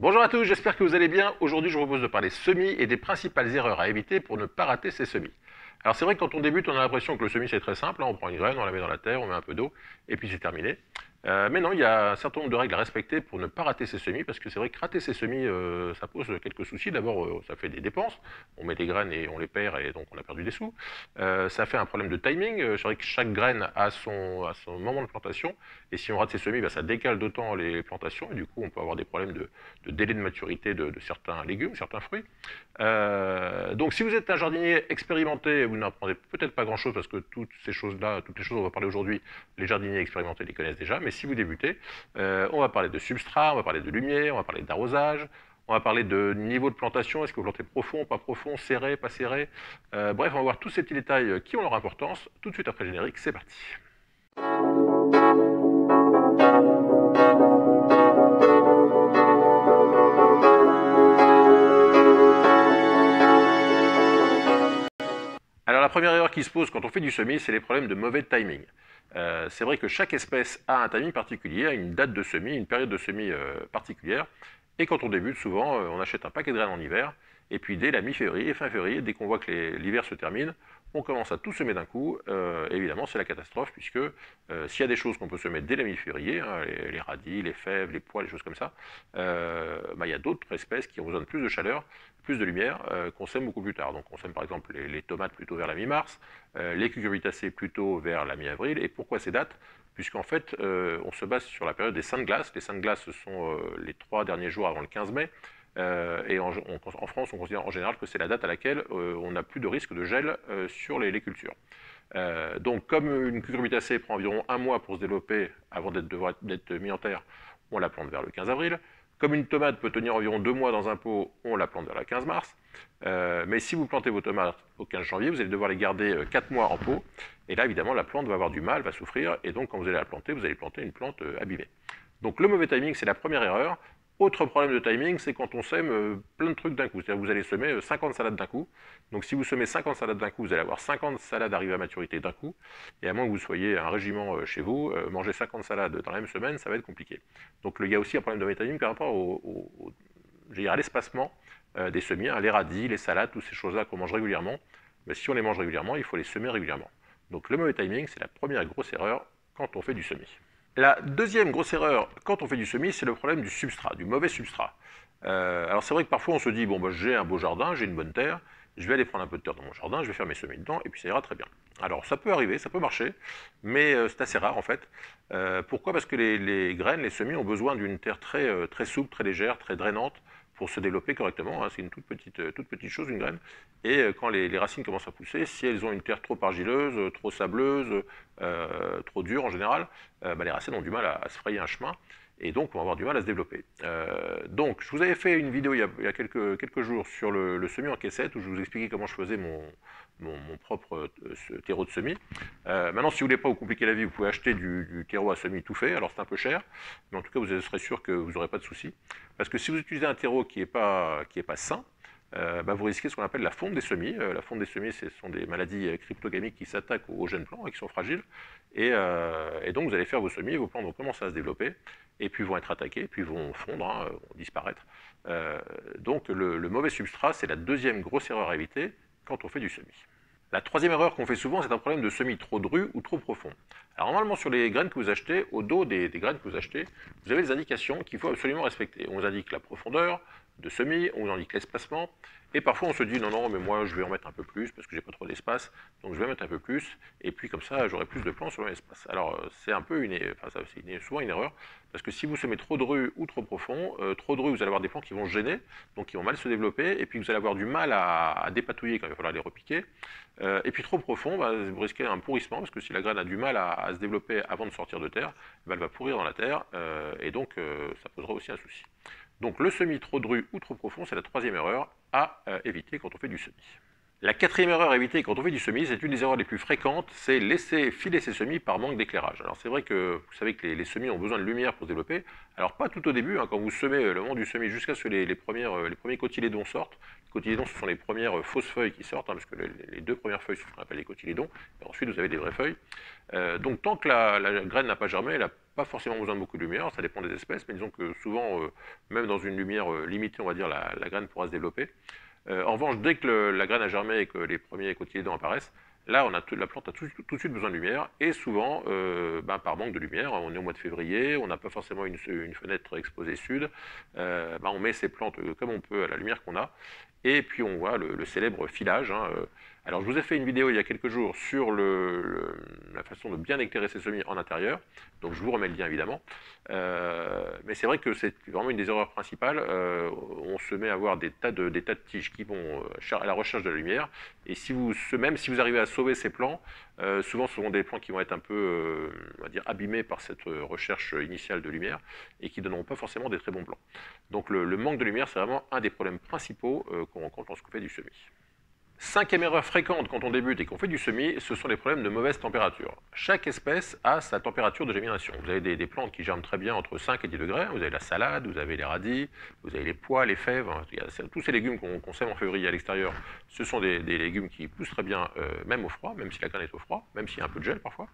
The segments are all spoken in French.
Bonjour à tous, j'espère que vous allez bien. Aujourd'hui, je vous propose de parler semis et des principales erreurs à éviter pour ne pas rater ces semis. Alors c'est vrai que quand on débute, on a l'impression que le semis c'est très simple, hein. On prend une graine, on la met dans la terre, on met un peu d'eau, et puis c'est terminé. Mais non, il y a un certain nombre de règles à respecter pour ne pas rater ces semis, parce que c'est vrai que rater ces semis, ça pose quelques soucis. D'abord, ça fait des dépenses. On met des graines et on les perd, et donc on a perdu des sous. Ça fait un problème de timing. C'est vrai que chaque graine a son moment de plantation, et si on rate ces semis, bah, ça décale d'autant les plantations, et du coup on peut avoir des problèmes de délai de maturité de certains légumes, certains fruits. Donc si vous êtes un jardinier expérimenté, vous n'apprenez peut-être pas grand-chose parce que toutes ces choses-là, toutes les choses dont on va parler aujourd'hui, les jardiniers expérimentés les connaissent déjà, mais si vous débutez, on va parler de substrat, on va parler de lumière, on va parler d'arrosage, on va parler de niveau de plantation, est-ce que vous plantez profond, pas profond, serré, pas serré. Bref, on va voir tous ces petits détails qui ont leur importance. Tout de suite après le générique, c'est parti. Alors la première erreur qui se pose quand on fait du semis, c'est les problèmes de mauvais timing. C'est vrai que chaque espèce a un timing particulier, a une date de semis, une période de semis particulière, et quand on débute, souvent, on achète un paquet de graines en hiver, et puis dès la mi-février, fin février, dès qu'on voit que l'hiver se termine, on commence à tout semer d'un coup. Évidemment, c'est la catastrophe, puisque s'il y a des choses qu'on peut semer dès la mi-février, hein, les radis, les fèves, les pois, les choses comme ça, bah, il y a d'autres espèces qui ont besoin de plus de chaleur, plus de lumière, qu'on sème beaucoup plus tard. Donc on sème par exemple les tomates plutôt vers la mi-mars, les cucurbitacées plutôt vers la mi-avril. Et pourquoi ces dates? Puisqu'en fait, on se base sur la période des saintes glaces. Les saintes glaces, ce sont les 3 derniers jours avant le 15 mai. Et en France, on considère en général que c'est la date à laquelle on n'a plus de risque de gel sur les cultures. Donc, comme une cucurbitacée prend environ un mois pour se développer avant d'être mis en terre, on la plante vers le 15 avril. Comme une tomate peut tenir environ 2 mois dans un pot, on la plante vers le 15 mars. Mais si vous plantez vos tomates au 15 janvier, vous allez devoir les garder 4 mois en pot. Et là, évidemment, la plante va avoir du mal, va souffrir. Et donc, quand vous allez la planter, vous allez planter une plante abîmée. Donc, le mauvais timing, c'est la première erreur. Autre problème de timing, c'est quand on sème plein de trucs d'un coup. C'est-à-dire que vous allez semer 50 salades d'un coup. Donc si vous semez 50 salades d'un coup, vous allez avoir 50 salades arrivées à maturité d'un coup. Et à moins que vous soyez un régiment chez vous, manger 50 salades dans la même semaine, ça va être compliqué. Donc il y a aussi un problème de timing par rapport à l'espacement des semis, hein, les radis, les salades, toutes ces choses-là qu'on mange régulièrement. Mais si on les mange régulièrement, il faut les semer régulièrement. Donc le mauvais timing, c'est la première grosse erreur quand on fait du semis. La deuxième grosse erreur quand on fait du semis, c'est le problème du substrat, du mauvais substrat. Alors c'est vrai que parfois on se dit, bon bah, j'ai un beau jardin, j'ai une bonne terre, je vais aller prendre un peu de terre dans mon jardin, je vais faire mes semis dedans, et puis ça ira très bien. Alors ça peut arriver, ça peut marcher, mais c'est assez rare en fait. Pourquoi? Parce que les graines, les semis ont besoin d'une terre très souple, très légère, très drainante, pour se développer correctement, hein. C'est une toute petite chose, une graine. Et quand les racines commencent à pousser, si elles ont une terre trop argileuse, trop sableuse, trop dure en général, bah, les racines ont du mal à se frayer un chemin et donc vont avoir du mal à se développer. Donc je vous avais fait une vidéo il y a quelques jours sur le semis en caissette où je vous expliquais comment je faisais mon propre terreau de semis. Maintenant, si vous ne voulez pas vous compliquer la vie, vous pouvez acheter du terreau à semis tout fait. Alors c'est un peu cher, mais en tout cas vous serez sûr que vous n'aurez pas de soucis. Parce que si vous utilisez un terreau qui n'est pas sain, bah, vous risquez ce qu'on appelle la fonte des semis. La fonte des semis, ce sont des maladies cryptogamiques qui s'attaquent aux jeunes plants et qui sont fragiles. Et donc vous allez faire vos semis, vos plants vont commencer à se développer, et puis vont être attaqués, puis vont fondre, hein, vont disparaître. Donc le mauvais substrat, c'est la deuxième grosse erreur à éviter quand on fait du semis. La troisième erreur qu'on fait souvent, c'est un problème de semis trop dru ou trop profond. Alors normalement sur les graines que vous achetez, au dos des graines que vous achetez, vous avez des indications qu'il faut absolument respecter. On vous indique la profondeur de semis, on vous indique l'espacement, et parfois on se dit non, mais moi je vais en mettre un peu plus parce que j'ai pas trop d'espace, donc je vais mettre un peu plus, et puis comme ça j'aurai plus de plants sur l'espace. Alors c'est un peu souvent une erreur, parce que si vous semez trop dru ou trop profond, trop dru vous allez avoir des plants qui vont se gêner, donc qui vont mal se développer, et puis vous allez avoir du mal à dépatouiller quand il va falloir les repiquer. Et puis trop profond, bah, vous risquez un pourrissement, parce que si la graine a du mal à se développer avant de sortir de terre, bah, elle va pourrir dans la terre, et donc ça posera aussi un souci. Donc le semis trop dru ou trop profond, c'est la troisième erreur à éviter quand on fait du semis. La quatrième erreur à éviter quand on fait du semis, c'est une des erreurs les plus fréquentes, c'est laisser filer ses semis par manque d'éclairage. Alors c'est vrai que vous savez que les semis ont besoin de lumière pour se développer. Alors pas tout au début, hein, quand vous semez le moment du semis jusqu'à ce que les premiers cotylédons sortent. Les cotylédons, ce sont les premières fausses feuilles qui sortent, hein, parce que les deux premières feuilles, c'est ce qu'on appelle les cotylédons. Et ensuite, vous avez des vraies feuilles. Donc tant que la graine n'a pas germé, elle n'a pas forcément besoin de beaucoup de lumière, ça dépend des espèces, mais disons que souvent, même dans une lumière limitée, on va dire, la graine pourra se développer. En revanche, dès que la graine a germé et que les premiers cotylédons apparaissent, là, la plante a tout de suite besoin de lumière, et souvent, par manque de lumière, on est au mois de février, on n'a pas forcément une fenêtre exposée sud, on met ces plantes comme on peut à la lumière qu'on a, et puis on voit le célèbre filage. Hein. Alors je vous ai fait une vidéo il y a quelques jours sur la façon de bien éclairer ses semis en intérieur, donc je vous remets le lien évidemment. Mais c'est vrai que c'est vraiment une des erreurs principales. On se met à avoir des tas de tiges qui vont à la recherche de la lumière, et même si vous arrivez à sauver ces plants, souvent ce seront des plants qui vont être un peu on va dire, abîmés par cette recherche initiale de lumière, et qui ne donneront pas forcément des très bons plants. Donc le manque de lumière, c'est vraiment un des problèmes principaux qu'on rencontre lorsqu'on fait du semis. Cinquième erreur fréquente quand on débute et qu'on fait du semis, ce sont les problèmes de mauvaise température. Chaque espèce a sa température de germination. Vous avez des plantes qui germent très bien entre 5 et 10 degrés. Vous avez la salade, vous avez les radis, vous avez les pois, les fèves. Tous ces légumes qu'on sème en février à l'extérieur, ce sont des légumes qui poussent très bien, même au froid, même si la graine est au froid, même s'il y a un peu de gel parfois.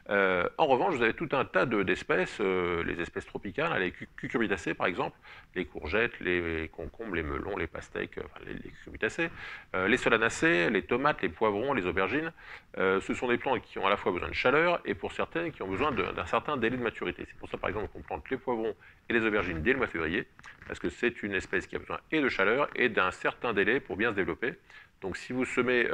En revanche, vous avez tout un tas d'espèces, les espèces tropicales, les cucurbitacées par exemple, les courgettes, les concombres, les melons, les pastèques, les cucurbitacées, les solanacées, les tomates, les poivrons, les aubergines. Ce sont des plantes qui ont à la fois besoin de chaleur et pour certaines qui ont besoin d'un certain délai de maturité. C'est pour ça par exemple qu'on plante les poivrons et les aubergines dès le mois de février, parce que c'est une espèce qui a besoin et de chaleur et d'un certain délai pour bien se développer. Donc si vous semez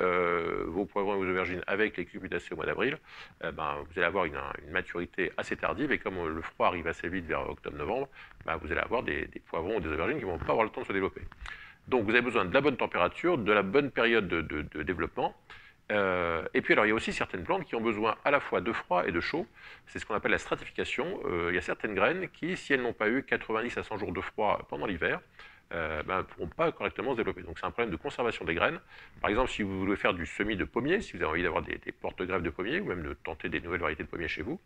vos poivrons et vos aubergines avec les cucurbitacées au mois d'avril, vous allez avoir une maturité assez tardive, et comme le froid arrive assez vite vers octobre-novembre, vous allez avoir des poivrons ou des aubergines qui ne vont pas avoir le temps de se développer. Donc vous avez besoin de la bonne température, de la bonne période de développement. Et puis alors il y a aussi certaines plantes qui ont besoin à la fois de froid et de chaud. C'est ce qu'on appelle la stratification. Il y a certaines graines qui, si elles n'ont pas eu 90 à 100 jours de froid pendant l'hiver, ne pourront pas correctement se développer. Donc c'est un problème de conservation des graines. Par exemple, si vous voulez faire du semis de pommiers, si vous avez envie d'avoir des porte-greffes de pommiers, ou même de tenter des nouvelles variétés de pommiers chez vous,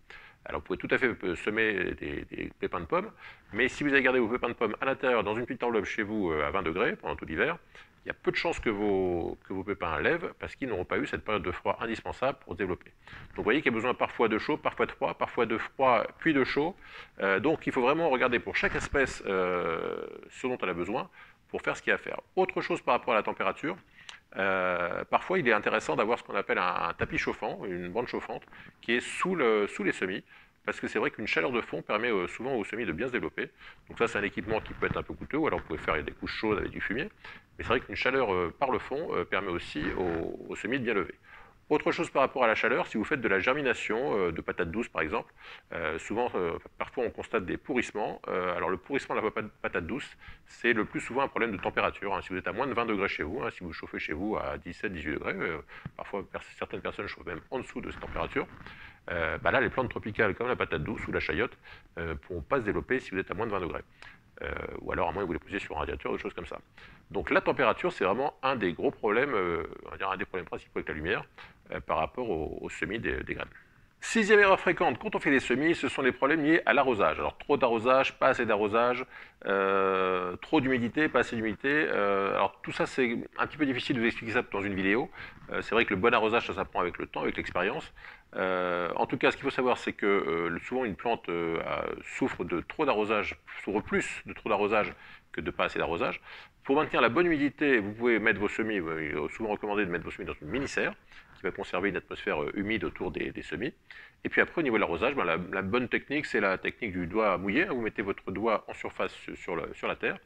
alors vous pouvez tout à fait semer des pépins de pommes, mais si vous avez gardé vos pépins de pommes à l'intérieur dans une petite enveloppe chez vous à 20 degrés pendant tout l'hiver, il y a peu de chances que vos pépins lèvent, parce qu'ils n'auront pas eu cette période de froid indispensable pour se développer. Donc vous voyez qu'il y a besoin parfois de chaud, parfois de froid puis de chaud. Donc il faut vraiment regarder pour chaque espèce ce dont elle a besoin pour faire ce qu'il y a à faire. Autre chose par rapport à la température, parfois il est intéressant d'avoir ce qu'on appelle un tapis chauffant, une bande chauffante, qui est sous les semis, parce que c'est vrai qu'une chaleur de fond permet souvent aux semis de bien se développer. Donc ça, c'est un équipement qui peut être un peu coûteux, ou alors vous pouvez faire des couches chaudes avec du fumier. Mais c'est vrai qu'une chaleur par le fond permet aussi aux semis de bien lever. Autre chose par rapport à la chaleur, si vous faites de la germination de patates douces par exemple, parfois on constate des pourrissements. Alors le pourrissement de la patate douce, c'est le plus souvent un problème de température. Hein. Si vous êtes à moins de 20 degrés chez vous, hein, si vous chauffez chez vous à 17-18 degrés, parfois certaines personnes chauffent même en dessous de cette température, là les plantes tropicales comme la patate douce ou la chayote ne pourront pas se développer si vous êtes à moins de 20 degrés. Ou alors à moins que vous les posiez sur un radiateur ou des choses comme ça. Donc la température, c'est vraiment un des gros problèmes, on va dire un des problèmes principaux avec la lumière, par rapport au semis des graines. Sixième erreur fréquente quand on fait des semis, ce sont les problèmes liés à l'arrosage. Alors trop d'arrosage, pas assez d'arrosage, trop d'humidité, pas assez d'humidité. Alors tout ça, c'est un petit peu difficile de vous expliquer ça dans une vidéo. C'est vrai que le bon arrosage, ça s'apprend avec le temps, avec l'expérience. En tout cas, ce qu'il faut savoir, c'est que souvent une plante souffre de trop d'arrosage, souffre plus de trop d'arrosage que de pas assez d'arrosage. Pour maintenir la bonne humidité, vous pouvez mettre vos semis, il est souvent recommandé de mettre vos semis dans une mini-serre, qui va conserver une atmosphère humide autour des semis. Et puis après, au niveau de l'arrosage, la bonne technique, c'est la technique du doigt mouillé. Vous mettez votre doigt en surface sur la terre.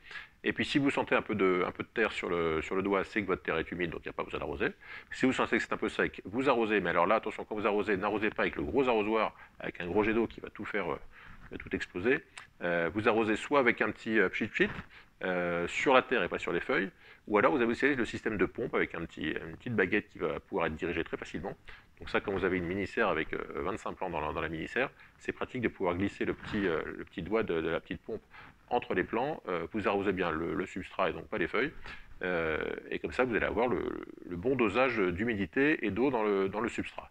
Et puis si vous sentez un peu de terre sur le doigt, c'est que votre terre est humide, donc il n'y a pas besoin d'arroser. Si vous sentez que c'est un peu sec, vous arrosez. Mais alors là, attention, quand vous arrosez, n'arrosez pas avec le gros arrosoir, avec un gros jet d'eau qui va tout faire va tout exploser. Vous arrosez soit avec un petit pchit-pchit sur la terre et pas sur les feuilles, ou alors vous avez aussi le système de pompe avec une petite baguette qui va pouvoir être dirigée très facilement. Donc ça, quand vous avez une mini-serre avec 25 plants dans la mini-serre, c'est pratique de pouvoir glisser le petit doigt de la petite pompe entre les plants. Vous arrosez bien le substrat et donc pas les feuilles. Et comme ça, vous allez avoir le bon dosage d'humidité et d'eau dans le substrat.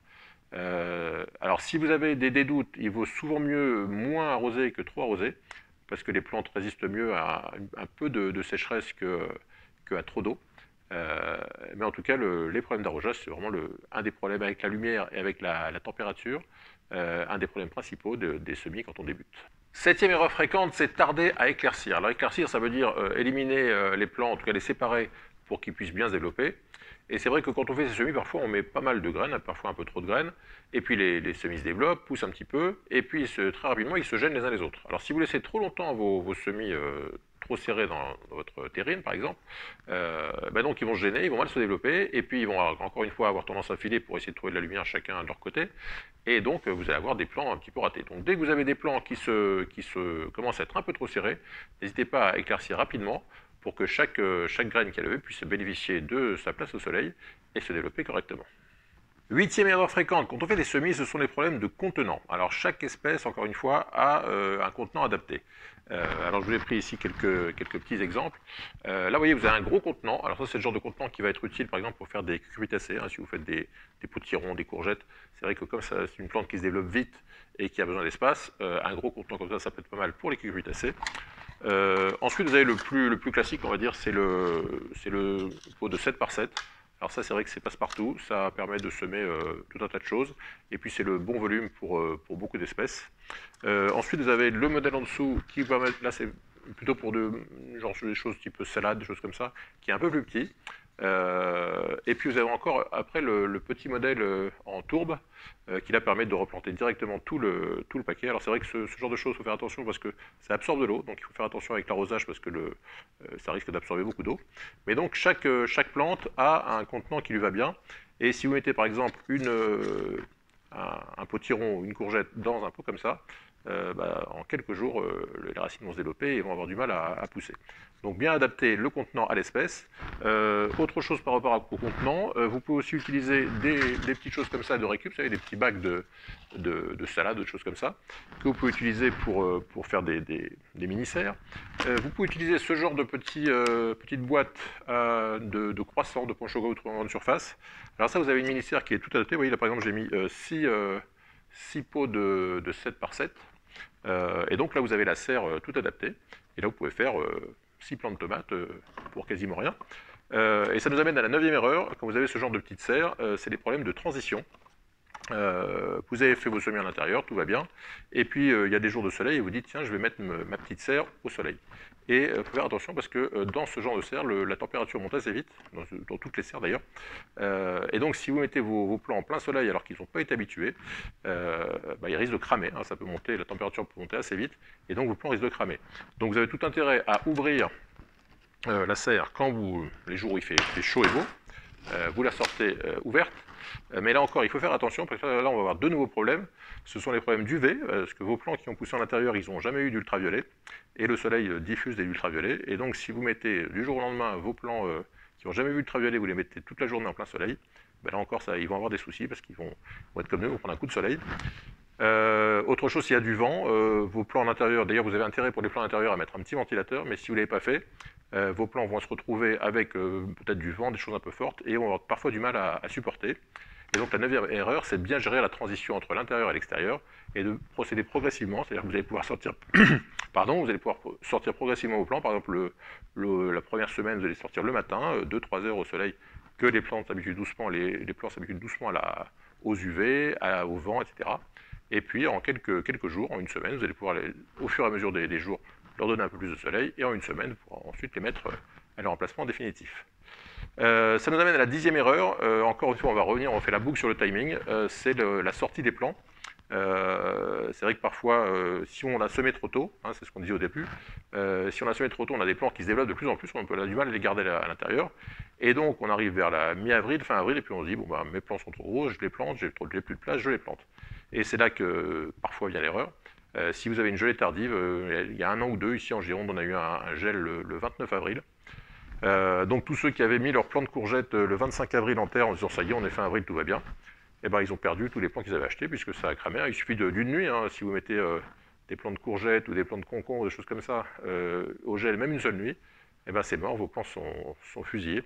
Alors si vous avez des doutes, il vaut souvent mieux moins arroser que trop arroser, parce que les plantes résistent mieux à un peu de sécheresse qu'à trop d'eau. Mais en tout cas, les problèmes d'arrosage, c'est vraiment un des problèmes avec la lumière et avec la température, un des problèmes principaux des semis quand on débute. Septième erreur fréquente, c'est tarder à éclaircir. Alors éclaircir, ça veut dire éliminer les plants, en tout cas les séparer pour qu'ils puissent bien se développer. Et c'est vrai que quand on fait ces semis, parfois on met pas mal de graines, parfois un peu trop de graines, et puis les semis se développent, poussent un petit peu, et puis très rapidement ils se gênent les uns les autres. Alors si vous laissez trop longtemps vos semis trop serrés dans votre terrine par exemple, donc ils vont se gêner, ils vont mal se développer, et puis ils vont encore une fois avoir tendance à filer pour essayer de trouver de la lumière chacun de leur côté, et donc vous allez avoir des plants un petit peu ratés. Donc dès que vous avez des plants qui commencent à être un peu trop serrés, n'hésitez pas à éclaircir rapidement, pour que chaque graine qui est levée puisse bénéficier de sa place au soleil et se développer correctement. Huitième erreur fréquente, quand on fait des semis, ce sont les problèmes de contenants. Alors chaque espèce, encore une fois, a un contenant adapté. Alors je vous ai pris ici quelques petits exemples. Là, vous voyez, vous avez un gros contenant. Alors ça, c'est le genre de contenant qui va être utile, par exemple, pour faire des cucurbitacées. Si vous faites des potirons, des courgettes, c'est vrai que comme ça, c'est une plante qui se développe vite et qui a besoin d'espace, un gros contenant comme ça peut être pas mal pour les cucurbitacées. Ensuite, vous avez le plus classique, on va dire, c'est le pot de 7 par 7. Alors ça, c'est vrai que c'est passe-partout, ça permet de semer tout un tas de choses, et puis c'est le bon volume pour beaucoup d'espèces. Ensuite, vous avez le modèle en dessous qui va mettre, là c'est plutôt pour des choses type salade, des choses comme ça, qui est un peu plus petit. Et puis vous avez encore après le petit modèle en tourbe qui là permet de replanter directement tout le paquet. Alors c'est vrai que ce genre de choses, il faut faire attention parce que ça absorbe de l'eau, donc il faut faire attention avec l'arrosage parce que ça risque d'absorber beaucoup d'eau. Mais donc chaque plante a un contenant qui lui va bien. Et si vous mettez par exemple un potiron ou une courgette dans un pot comme ça, en quelques jours, les racines vont se développer et vont avoir du mal à pousser. Donc bien adapter le contenant à l'espèce. Autre chose par rapport au contenant, vous pouvez aussi utiliser des petites choses comme ça de récup, vous savez, des petits bacs de salade, de choses comme ça, que vous pouvez utiliser pour faire des mini-serres. Vous pouvez utiliser ce genre de petites boîtes de croissants, de pain au chocolat ou de grande surface. Alors ça, vous avez une mini-serre qui est tout adaptée. Vous voyez, là par exemple, j'ai mis 6 pots de 7 par 7. Et donc là, vous avez la serre tout adaptée. Et là, vous pouvez faire 6 plants de tomates pour quasiment rien. Et ça nous amène à la 9e erreur. Quand vous avez ce genre de petite serre, c'est des problèmes de transition. Vous avez fait vos semis à l'intérieur, tout va bien. Et puis, il y a des jours de soleil et vous dites, tiens, je vais mettre ma petite serre au soleil. Et il faut faire attention parce que dans ce genre de serre, la température monte assez vite, dans toutes les serres d'ailleurs. Et donc si vous mettez vos plants en plein soleil alors qu'ils n'ont pas été habitués, ils risquent de cramer. Ça peut monter, la température peut monter assez vite, et donc vos plants risquent de cramer. Donc vous avez tout intérêt à ouvrir la serre quand les jours où il fait chaud et beau. Vous la sortez ouverte. Mais là encore, il faut faire attention parce que là, on va avoir deux nouveaux problèmes. Ce sont les problèmes d'UV, parce que vos plants qui ont poussé à l'intérieur, ils n'ont jamais eu d'ultraviolet, et le soleil diffuse des ultraviolets. Et donc, si vous mettez du jour au lendemain vos plants qui n'ont jamais vu d'ultraviolet, vous les mettez toute la journée en plein soleil, là encore, ils vont avoir des soucis parce qu'ils vont être comme nous, ils vont prendre un coup de soleil. Autre chose, s'il y a du vent, vos plants en intérieur, d'ailleurs vous avez intérêt pour les plants intérieurs à mettre un petit ventilateur, mais si vous ne l'avez pas fait, vos plants vont se retrouver avec peut-être du vent, des choses un peu fortes, et vont avoir parfois du mal à supporter. Et donc la 9e erreur, c'est de bien gérer la transition entre l'intérieur et l'extérieur, et de procéder progressivement, c'est-à-dire que vous allez pouvoir sortir, vous allez pouvoir sortir progressivement vos plants. Par exemple, la première semaine, vous allez sortir le matin, 2-3 heures au soleil, que les plants s'habituent doucement, les plants s'habituent doucement aux UV, au vent, etc. Et puis en quelques jours, en une semaine, vous allez pouvoir, au fur et à mesure des jours, leur donner un peu plus de soleil, et en une semaine, pour ensuite les mettre à leur emplacement définitif. Ça nous amène à la 10e erreur. Encore une fois, on fait la boucle sur le timing. C'est la sortie des plants. C'est vrai que parfois, si on a semé trop tôt, c'est ce qu'on disait au début, si on a semé trop tôt, on a des plants qui se développent de plus en plus, on a du mal à les garder à l'intérieur. Et donc, on arrive vers la mi-avril, fin avril, et puis on se dit, mes plants sont trop gros, je les plante, j'ai plus de place, je les plante. Et c'est là que parfois vient l'erreur. Si vous avez une gelée tardive, il y a 1 an ou 2, ici en Gironde, on a eu un gel le 29 avril. Donc tous ceux qui avaient mis leur plant de courgettes le 25 avril en terre en disant ça y est, on est fin avril, tout va bien, eh ben, ils ont perdu tous les plants qu'ils avaient achetés puisque ça a cramé. Il suffit d'une nuit, hein, si vous mettez des plants de courgettes ou des plants de concombre, des choses comme ça, au gel, même une seule nuit, eh ben, c'est mort, vos plants sont fusillés.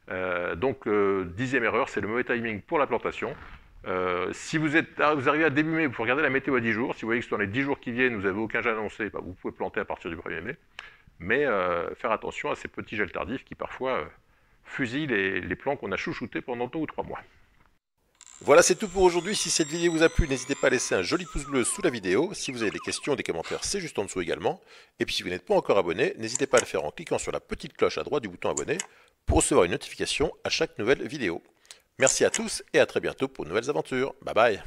Donc, 10e erreur, c'est le mauvais timing pour la plantation. Si vous arrivez à début mai, vous pouvez regarder la météo à 10 jours. Si vous voyez que dans les 10 jours qui viennent, vous n'avez aucun gel annoncé, bah, vous pouvez planter à partir du 1er mai. Mais faire attention à ces petits gels tardifs qui parfois fusillent les plants qu'on a chouchoutés pendant 2 ou 3 mois. Voilà, c'est tout pour aujourd'hui. Si cette vidéo vous a plu, n'hésitez pas à laisser un joli pouce bleu sous la vidéo. Si vous avez des questions ou des commentaires, c'est juste en dessous également. Et puis si vous n'êtes pas encore abonné, n'hésitez pas à le faire en cliquant sur la petite cloche à droite du bouton abonné pour recevoir une notification à chaque nouvelle vidéo. Merci à tous et à très bientôt pour de nouvelles aventures. Bye bye.